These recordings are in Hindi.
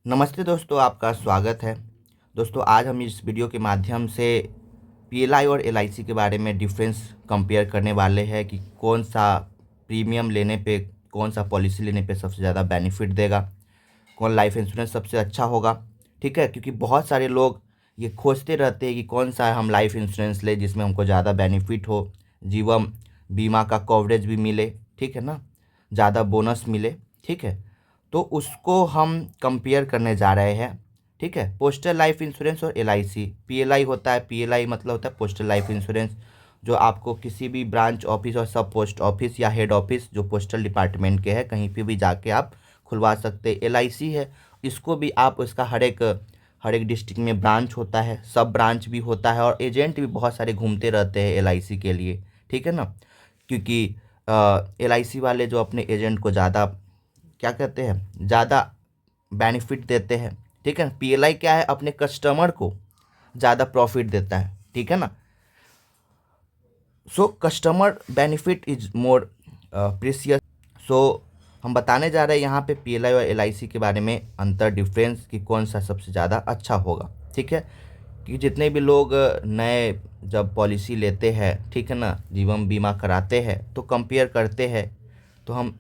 नमस्ते दोस्तों, आपका स्वागत है। दोस्तों, आज हम इस वीडियो के माध्यम से पीएलआई और एलआईसी के बारे में डिफरेंस कंपेयर करने वाले हैं कि कौन सा प्रीमियम लेने पे, कौन सा पॉलिसी लेने पे सबसे ज़्यादा बेनिफिट देगा, कौन लाइफ इंश्योरेंस सबसे अच्छा होगा। ठीक है, क्योंकि बहुत सारे लोग ये खोजते रहते हैं कि कौन सा हम लाइफ इंश्योरेंस ले जिसमें हमको ज़्यादा बेनिफिट हो, जीवन बीमा का कवरेज भी मिले, ठीक है ना, ज़्यादा बोनस मिले। ठीक है, तो उसको हम कंपेयर करने जा रहे हैं। ठीक है, पोस्टल लाइफ इंश्योरेंस और एलआईसी। पीएलआई होता है, पीएलआई मतलब होता है पोस्टल लाइफ इंश्योरेंस, जो आपको किसी भी ब्रांच ऑफिस और सब पोस्ट ऑफिस या हेड ऑफिस जो पोस्टल डिपार्टमेंट के हैं कहीं पे भी जाके आप खुलवा सकते हैं। एलआईसी है, इसको भी आप उसका हर एक डिस्ट्रिक्ट में ब्रांच होता है, सब ब्रांच भी होता है और एजेंट भी बहुत सारे घूमते रहते हैं एलआईसी के लिए। ठीक है ना, क्योंकि एलआईसी वाले जो अपने एजेंट को ज़्यादा क्या कहते हैं, ज़्यादा बेनिफिट देते हैं। ठीक है, पीएलआई क्या है, अपने कस्टमर को ज़्यादा प्रॉफिट देता है। ठीक है ना, so customer benefit is more precious. So हम बताने जा रहे हैं यहाँ पे पीएलआई और एलआईसी के बारे में अंतर, डिफरेंस कि कौन सा सबसे ज़्यादा अच्छा होगा। ठीक है, कि जितने भी लोग नए जब पॉलिसी लेते हैं, ठीक है ना, जीवन बीमा कराते हैं तो कंपेयर करते हैं, तो हम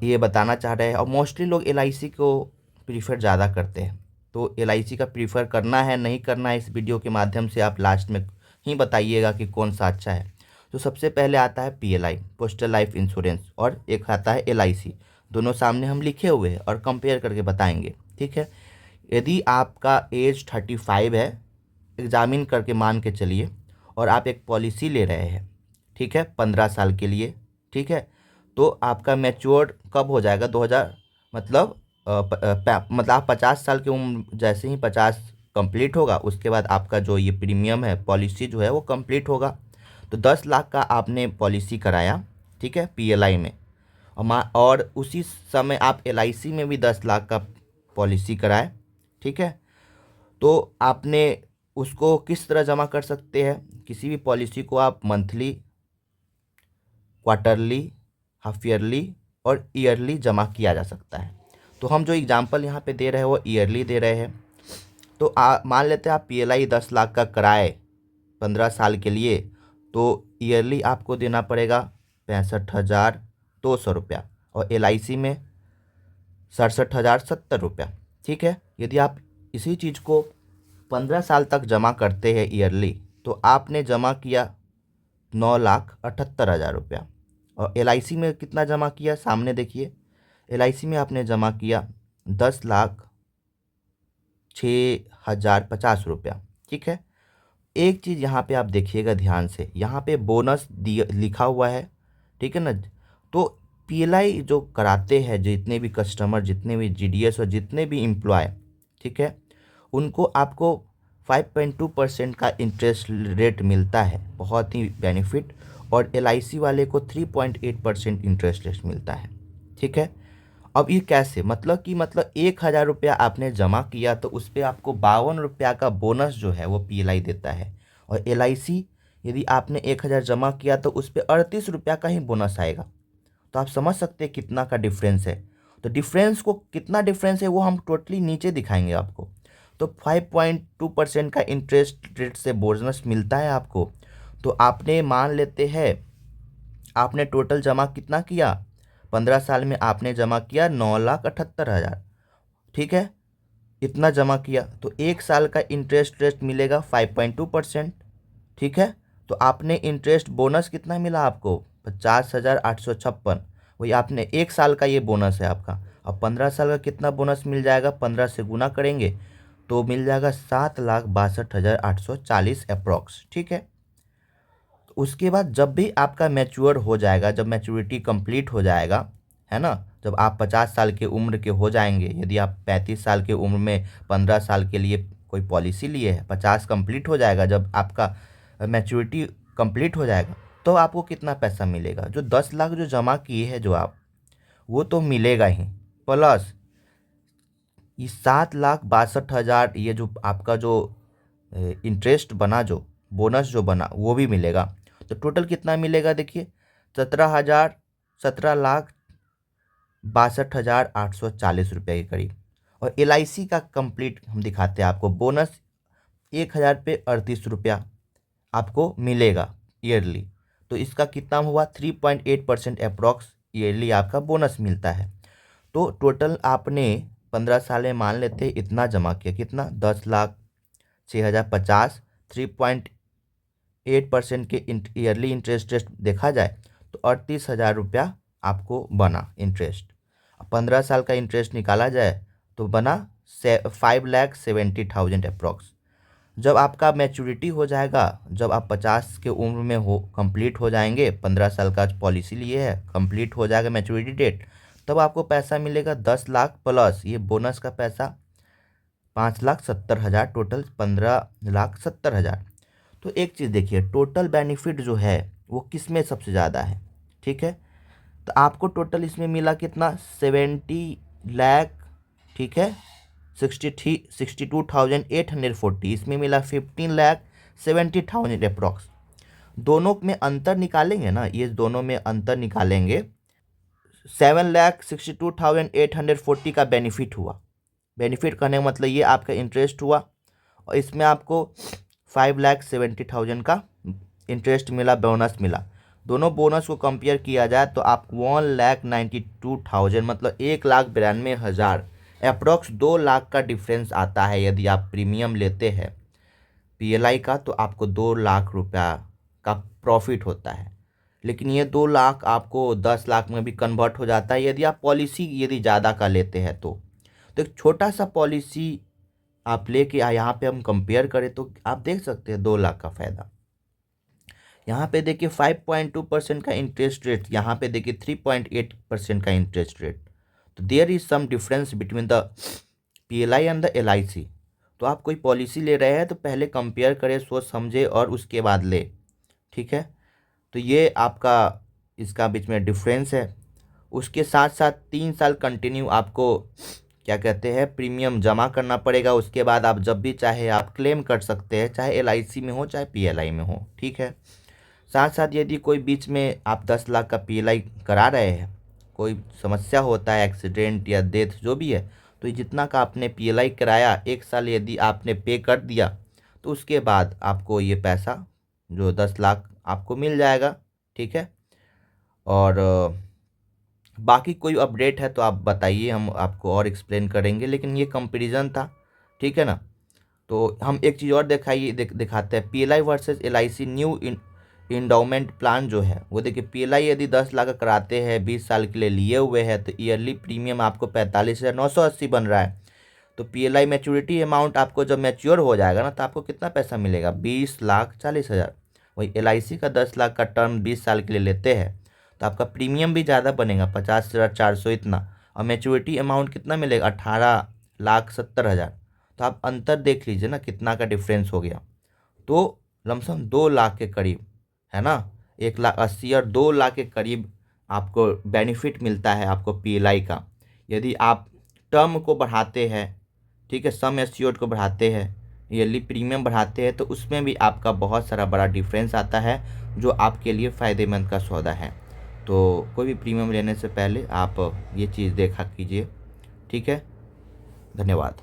ये बताना चाह रहे हैं। और मोस्टली लोग एलआईसी को प्रीफर ज़्यादा करते हैं, तो एलआईसी का प्रीफर करना है नहीं करना है, इस वीडियो के माध्यम से आप लास्ट में ही बताइएगा कि कौन सा अच्छा है। तो सबसे पहले आता है पीएलआई, पोस्टल लाइफ इंश्योरेंस, और एक आता है एलआईसी। दोनों सामने हम लिखे हुए हैं और कंपेयर करके बताएंगे। ठीक है, यदि आपका एज 35 है, एग्जामिन करके मान के चलिए, और आप एक पॉलिसी ले रहे हैं, ठीक है, 15 साल के लिए। ठीक है, तो आपका मैच्योर कब हो जाएगा, 2000 मतलब मतलब आप 50 साल की उम्र, जैसे ही 50 कंप्लीट होगा उसके बाद आपका जो ये प्रीमियम है, पॉलिसी जो है वो कंप्लीट होगा। तो 10 लाख का आपने पॉलिसी कराया, ठीक है, पीएलआई में, और उसी समय आप एलआईसी में भी 10 लाख का पॉलिसी कराए। ठीक है, तो आपने उसको किस तरह जमा कर सकते हैं, किसी भी पॉलिसी को आप मंथली, क्वार्टरली, हाफ ईयरली और ईयरली जमा किया जा सकता है। तो हम जो एग्जांपल यहाँ पे दे रहे हैं वो ईयरली दे रहे हैं। तो मान लेते हैं आप पीएलआई 10 लाख का कराए 15 साल के लिए, तो ईयरली आपको देना पड़ेगा 65,200 रुपया, और एलआईसी में 67,070 रुपया। ठीक है, यदि आप इसी चीज़ को 15 साल तक जमा करते हैं ईयरली, तो आपने जमा किया 9,78,000 रुपया। और एलआईसी में कितना जमा किया, सामने देखिए, एलआईसी में आपने जमा किया 10,06,050 रुपया। ठीक है, एक चीज़ यहाँ पे आप देखिएगा ध्यान से, यहाँ पे बोनस दिया लिखा हुआ है। ठीक है ना, तो पीएलआई जो कराते हैं, जितने भी कस्टमर, जितने भी जीडीएस और जितने भी एम्प्लॉय, ठीक है, उनको आपको 5.2% का इंटरेस्ट रेट मिलता है, बहुत ही बेनिफिट। और एलआईसी वाले को 3.8% इंटरेस्ट रेट मिलता है। ठीक है, अब ये कैसे, मतलब 1,000 रुपया आपने जमा किया तो उस पर आपको 52 रुपया का बोनस जो है वो पीएलआई देता है। और एलआईसी, यदि आपने 1,000 जमा किया तो उस पर 38 रुपया का ही बोनस आएगा। तो आप समझ सकते हैं कितना का डिफरेंस है। तो डिफरेंस को, कितना डिफरेंस है वो हम टोटली नीचे दिखाएंगे आपको। तो 5.2% का इंटरेस्ट रेट से बोनस मिलता है आपको। तो आपने मान लेते हैं, आपने टोटल जमा कितना किया, 15 साल में आपने जमा किया 9,78,000। ठीक है, इतना जमा किया तो एक साल का इंटरेस्ट रेट मिलेगा 5.2%। ठीक है, तो आपने इंटरेस्ट बोनस कितना मिला आपको, 50,856। वही आपने एक साल का ये बोनस है आपका। अब 15 साल का कितना बोनस मिल जाएगा, 15 से गुना करेंगे तो मिल जाएगा 7,62,840 अप्रॉक्स। ठीक है, तो उसके बाद जब भी आपका मैच्योर हो जाएगा, जब मैच्योरिटी कंप्लीट हो जाएगा, है ना, जब आप 50 साल के उम्र के हो जाएंगे, यदि आप 35 साल के उम्र में 15 साल के लिए कोई पॉलिसी लिए है, 50 कंप्लीट हो जाएगा, जब आपका मैच्योरिटी कंप्लीट हो जाएगा, तो आपको कितना पैसा मिलेगा, जो 10 लाख जो जमा किए हैं जो आप, वो तो मिलेगा ही, प्लस ये 7,62,000, ये जो आपका जो इंटरेस्ट बना, जो बोनस जो बना, वो भी मिलेगा। तो टोटल कितना मिलेगा देखिए, 17,62,840 रुपये के करीब। और LIC का कंप्लीट हम दिखाते हैं आपको। बोनस 1000 पे 38 रुपया आपको मिलेगा ईयरली। तो इसका कितना हुआ, 3.8% अप्रॉक्स ईयरली आपका बोनस मिलता है। तो टोटल आपने 15 साल में मान लेते इतना जमा किया, कितना 10,06,050, 3.8% के ईयरली इंटरेस्ट रेट देखा जाए तो 38,000 रुपया आपको बना इंटरेस्ट। 15 साल का इंटरेस्ट निकाला जाए तो बना 5,70,000 अप्रॉक्स। जब आपका मैच्योरिटी हो जाएगा, जब आप 50 के उम्र में हो कंप्लीट हो जाएंगे, 15 साल का पॉलिसी लिए है, कंप्लीट हो जाएगा मैच्योरिटी डेट, तब आपको पैसा मिलेगा 10 लाख प्लस ये बोनस का पैसा 5,70,000, टोटल 15,70,000। तो एक चीज़ देखिए, टोटल बेनिफिट जो है वो किस में सबसे ज़्यादा है, ठीक है। तो आपको टोटल इसमें मिला कितना, 70 लाख, ठीक है, 62,840। इसमें मिला 15,70,000 अप्रॉक्स। दोनों में अंतर निकालेंगे ना, ये दोनों में अंतर निकालेंगे, 7,62,840 का बेनिफिट हुआ। बेनिफिट करने का मतलब ये आपका इंटरेस्ट हुआ, और इसमें आपको 5,70,000 का इंटरेस्ट मिला, बोनस मिला। दोनों बोनस को कंपेयर किया जाए तो आप 1,92,000 मतलब 1,92,000 अप्रॉक्स 2 लाख का डिफरेंस आता है। यदि आप प्रीमियम लेते हैं PLI का तो आपको 2 लाख रुपया का प्रॉफिट होता है। लेकिन ये 2 लाख आपको 10 लाख में भी कन्वर्ट हो जाता है यदि आप पॉलिसी यदि ज़्यादा का लेते हैं तो एक छोटा सा पॉलिसी आप लेके यहाँ पे हम कंपेयर करें तो आप देख सकते हैं 2 लाख का फ़ायदा। यहाँ पे देखिए 5.2% का इंटरेस्ट रेट, यहाँ पे देखिए 3.8% का इंटरेस्ट रेट। तो there is some difference between the PLI and the LIC। तो आप कोई पॉलिसी ले रहे हैं तो पहले कंपेयर करें, सोच समझे और उसके बाद ले, ठीक है। तो ये आपका इसका बीच में डिफरेंस है। उसके साथ साथ 3 साल कंटिन्यू आपको क्या कहते हैं प्रीमियम जमा करना पड़ेगा। उसके बाद आप जब भी चाहे आप क्लेम कर सकते हैं, चाहे LIC में हो चाहे PLI में हो, ठीक है। साथ साथ यदि कोई बीच में आप 10 लाख का PLI करा रहे हैं, कोई समस्या होता है, एक्सीडेंट या डेथ जो भी है, तो जितना का आपने PLI कराया 1 साल यदि आपने पे कर दिया तो उसके बाद आपको ये पैसा जो 10 लाख आपको मिल जाएगा, ठीक है। और बाकी कोई अपडेट है तो आप बताइए, हम आपको और एक्सप्लेन करेंगे, लेकिन ये कंपैरिजन था, ठीक है ना। तो हम एक चीज़ और दिखाते हैं, PLI versus LIC new endowment plan जो है वो देखिए। PLI यदि 10 लाख का कराते हैं, 20 साल के लिए लिए हुए हैं, तो ईयरली प्रीमियम आपको 45,980 बन रहा है। तो PLI मैच्योरिटी अमाउंट आपको जब मैच्योर हो जाएगा ना तो आपको कितना पैसा मिलेगा, 20,40,000। वही LIC का 10 लाख का टर्म 20 साल के लिए लेते हैं तो आपका प्रीमियम भी ज़्यादा बनेगा, 50,400 इतना, और मैच्योरिटी अमाउंट कितना मिलेगा, 18,70,000। तो आप अंतर देख लीजिए ना कितना का डिफरेंस हो गया। तो लमसम 2 लाख के करीब है ना, 1,80,000 और 2 लाख के करीब आपको बेनिफिट मिलता है आपको PLI का। यदि आप टर्म को बढ़ाते हैं, ठीक है, सम एश्योर्ड को बढ़ाते हैं, ईयरली प्रीमियम बढ़ाते हैं, तो उसमें भी आपका बहुत सारा बड़ा डिफरेंस आता है जो आपके लिए फ़ायदेमंद का सौदा है। तो कोई भी प्रीमियम लेने से पहले आप ये चीज़ देखा कीजिए, ठीक है। धन्यवाद।